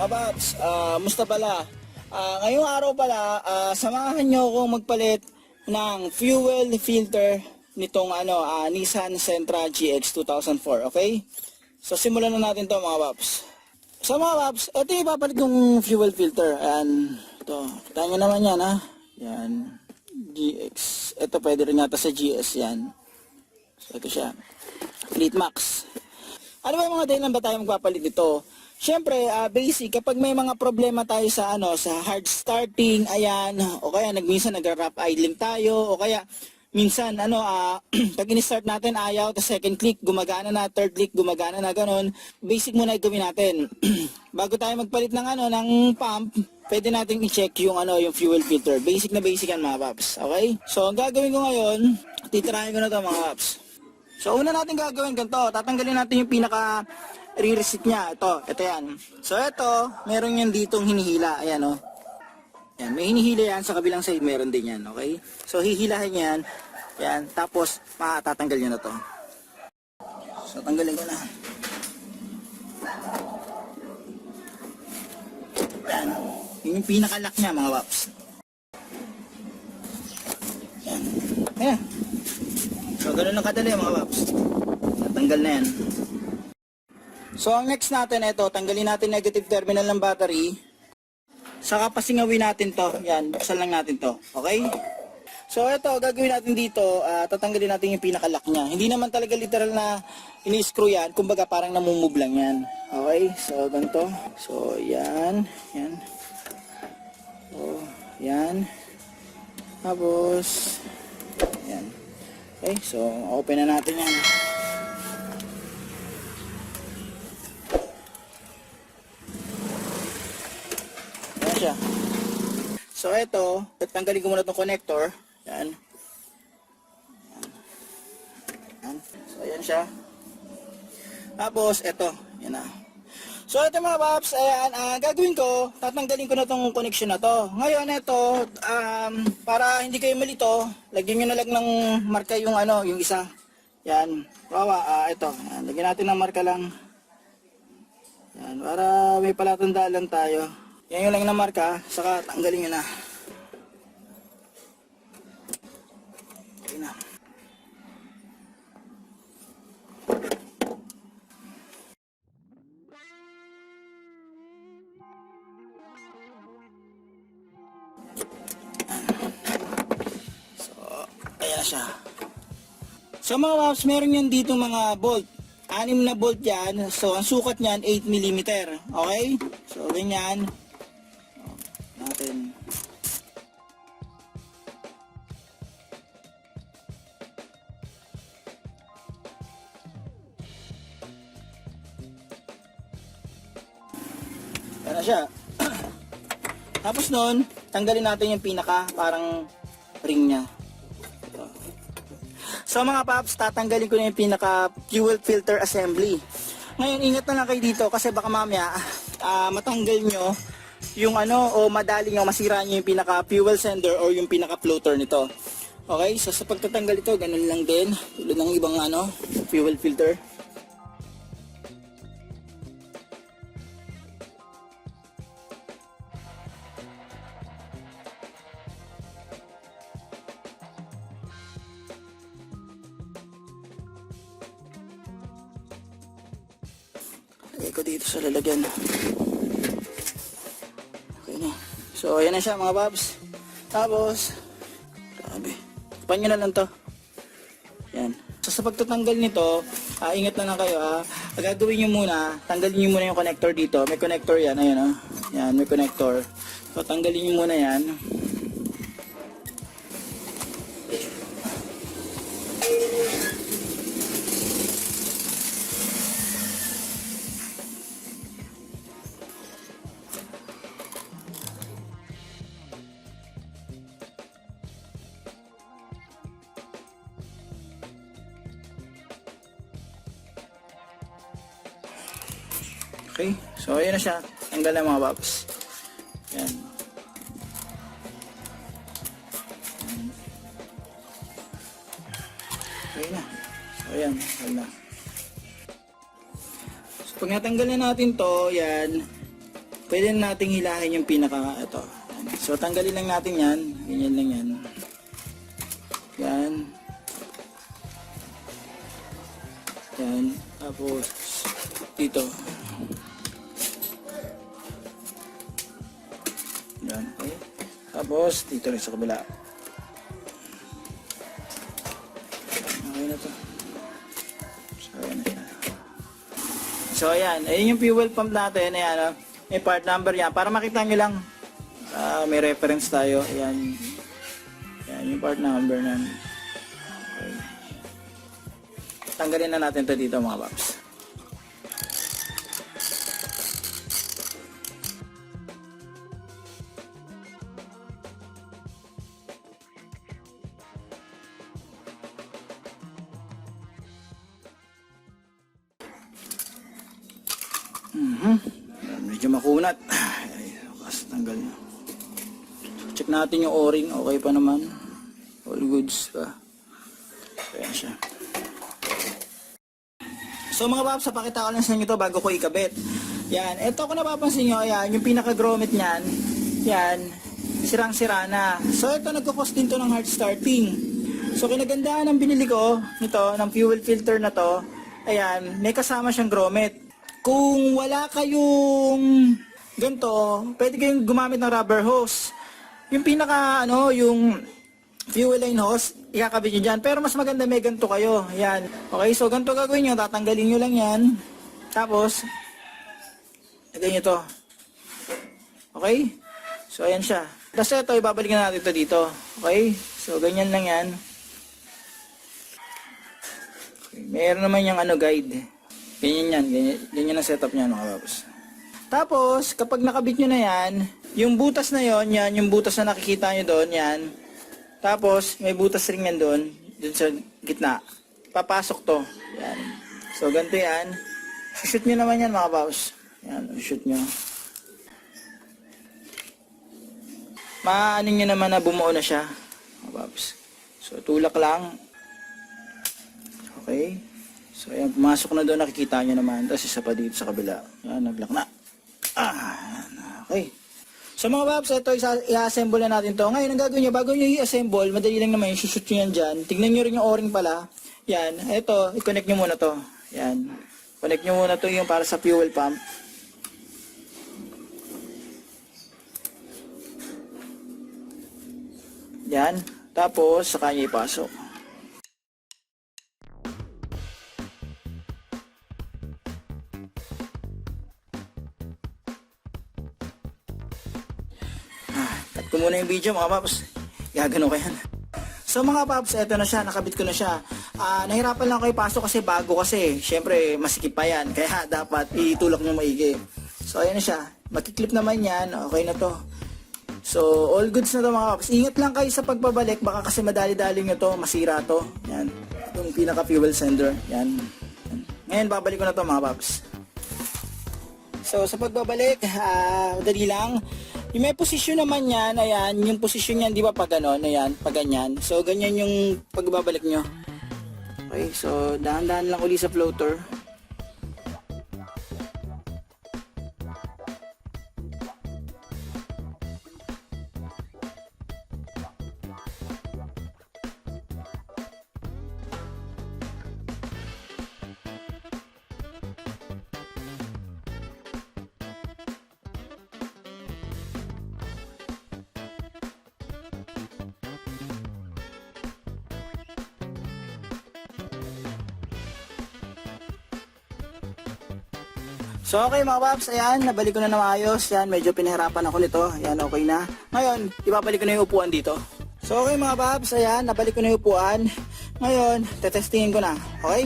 Babs, musta pala? Ngayong araw pala, samahan nyo akong magpalit ng fuel filter nitong Nissan Sentra GX 2004, okay? So simulan na natin to mga Babs. So mga Babs, ito yung ipapalit ng fuel filter. Ayan, ito. Kita nyo naman yan ha. Yan, GX. Ito pwede rin yata sa GS yan. So ito siya. Fleet Max. Ano ba yung mga dahilan ba tayo magpapalit dito? Siyempre, basic, kapag may mga problema tayo sa sa hard starting, ayan, o kaya minsan nagra-rap idling tayo, o kaya minsan pag in-start natin ayaw, tapos second click gumagana na, third click gumagana na, ganun. Basic muna gawin natin. Bago tayo magpalit ng ng pump, pwede nating i-check yung yung fuel filter. Basic na basic yan mga paps. Okay? So, ang gagawin ko ngayon, titirahin ko na to mga paps. So, una natin gagawin ganito, tatanggalin natin yung pinaka re-reset niya. Ito yan. So, ito, meron yan ditong hinihila. Ayan, o. Yan, may hinihila yan. Sa kabilang side, meron din yan. Okay? So, hihilahin yan. Yan. Tapos, matatanggal niya na to. So, tanggalin ko na. Yan. Yun yung pinaka-lock niya, mga paps. Yan. Ayan. So, ganun lang kadali, mga paps. Natanggal na yan. So, ang next natin, ito, tanggalin natin negative terminal ng battery. Saka pasingawin natin to. Yan, buksan lang natin to. Okay? So, ito, gagawin natin dito, tatanggalin natin yung pinaka-lock niya. Hindi naman talaga literal na ini-screw yan. Kumbaga, parang namumove lang yan. Okay? So, ganito. So, yan. Yan. So, yan. Tapos, yan. Okay? So, open na natin yan. Siya. So ito, tanggalin ko muna itong connector. Yan. Yan. So ayan siya. Tapos ito, yan na. So ito mga paps, ayan, gagawin ko, tatanggalin ko na itong connection na to. Ngayon ito, para hindi kayo malito, lagyan nyo na lang ng marka yung yung isa. Yan. Wawa, ito. Yan. Lagyan natin ng marka lang. Yan, para may palatandaan lang tayo. Yan yung lang na marka, saka tanggalin nyo na. Okay na. So, ayan siya. So mga paps, meron yan dito mga bolt. 6 na bolt yan. So, ang sukat niyan, 8mm. Okay? So, ganyan. Natin. Yan na siya. Tapos nun, tanggalin natin yung pinaka parang ring niya. So mga paps, tatanggalin ko na yung pinaka fuel filter assembly. Ngayon, ingat na lang kayo dito kasi baka mamaya matanggal nyo yung o madali nyo masira nyo yung pinaka fuel sender or yung pinaka floater nito. Okay, so sa pagtatanggal ito, ganun lang din tulad ng ibang fuel filter. Lagay ko dito sa lalagyan. Okay na. So, ayan na siya mga babs. Tapos, grabe. Tapan nyo na lang to. Yan. So, sa pagtatanggal nito, ingat na lang kayo gagawin nyo muna, tanggalin nyo muna yung connector dito. May connector yan. Ayan Yan, may connector. So, tanggalin nyo muna yan. Okay, so ayan na siya. Tanggal na mga paps. Yan. Okay na. So ayan, wala. So pag natanggal na natin to, yan. pwede na nating hilahin yung pinaka ito. So tanggalin lang natin yan, ganyan lang yan. Yan. Yan. Tapos dito. Yan, okay. Tapos dito rin sa kabila. Okay na to. So ayan, ayun yung fuel pump natin. Ayan, may part number yan. Para makita nyo lang, may reference tayo. Ayan. Ayan yung part number na. Okay. Tanggalin na natin to dito mga paps. Medyo makunat. Ay, tanggal nyo. Check natin yung o-ring. Okay pa naman. All goods pa. Ayan siya. So mga paps, pakita ko lang sa inyo to bago ko ikabit. Yan. Ito kung napapansin nyo, ayan, yung pinaka-grommet nyan. Yan. Sirang-sira na. So ito, nagkakos din to ng hard starting. So kinagandaan ng binili ko nito, ng fuel filter na to, ayan, may kasama siyang grommet. Kung wala kayong ganito, pwede kayong gumamit ng rubber hose. Yung pinaka, yung fuel line hose, ikakabit nyo dyan. Pero mas maganda may ganito kayo. Yan. Okay, so ganito gagawin nyo. Tatanggalin nyo lang yan. Tapos, lagay nyo to. Okay? So, ayan siya. Tapos ito, ibabalikan natin ito dito. Okay? So, ganyan lang yan. Okay. Meron naman yung guide. Ganyan yan, ganyan ang setup niya mga paps. Tapos, kapag nakabit nyo na yan, yung butas na yon, yan, yung butas na nakikita nyo doon, yan. Tapos, may butas rin yan doon sa gitna. Papasok to. Yan. So, ganito yan. Shoot nyo naman yan mga paps. Yan, shoot nyo. Maano nyo naman na bumuo na siya, mga paps. So, tulak lang. Okay. So, ayan, pumasok na doon, nakikita nyo naman. Tapos, isa pa dito sa kabila. Ayan, nag-lock na. Okay. So, mga paps, ito, i-assemble na natin to. Ngayon, ang gagawin nyo, bago nyo i-assemble, madali lang naman, shoot nyo yan dyan. Tignan nyo rin yung o-ring pala. Yan, ito, i-connect nyo muna to. Yan. Connect nyo muna to yung para sa fuel pump. Yan. Tapos, saka nyo ipasok. Cut ko muna yung video mga paps. Gagano ko yan. So mga paps, eto na siya. Nakabit ko na siya. Nahirapan lang ako ipasok kasi bago kasi. Siyempre, masikip pa yan. Kaya dapat itulak nyo maigi. So ayan na siya. Makiklip naman yan. Okay na to. So all goods na to mga paps. Ingat lang kayo sa pagbabalik. Baka kasi madali-dali nyo to. Masira to. Yan. Yung pinaka fuel sender. Yan. Ngayon babalik ko na to mga paps. So sa pagbabalik, madali lang. Yung may posisyon naman yan, ayan, yung posisyon niyan, di ba pag gano'n, ayan, pag ganyan. So, ganyan yung pagbabalik nyo. Okay, so, dahan-dahan lang uli sa floater. So okay mga paps, ayan, nabalik ko na maayos. Yan, medyo pinahirapan ako nito. Ayan, okay na. Ngayon, ibabalik ko na yung upuan dito. So okay mga paps, ayan, nabalik ko na yung upuan. Ngayon, tetestingin ko na. Okay?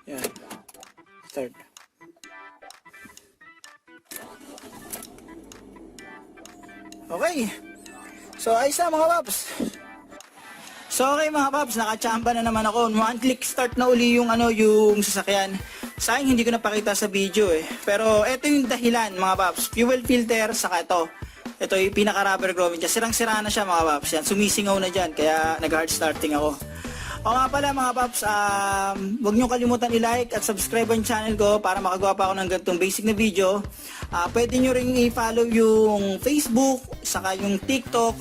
Ayan. Start. Okay. So ayos na mga paps. So okay mga paps, nakachamba na naman ako. One click start na uli yung yung sasakyan. Sayang hindi ko napakita sa video eh. Pero ito yung dahilan mga paps. Fuel filter saka ito. Ito yung pinaka rubber grommet niya. Sirang-sira na siya mga paps. Yan, sumisingaw na dyan. Kaya nag-hard starting ako. O nga pala mga paps, huwag nyo kalimutan i-like at subscribe ang channel ko para makagawa pa ako ng ganitong basic na video. Pwede nyo rin i-follow yung Facebook, saka yung TikTok.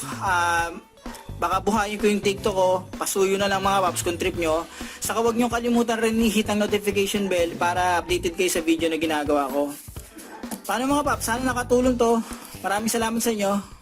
Baka buhayin ko yung TikTok ko, pasuyo na lang mga paps kung trip nyo. Saka huwag nyo kalimutan rin i-hit ang notification bell para updated kayo sa video na ginagawa ko. Paano mga paps, sana nakatulong to. Maraming salamat sa inyo.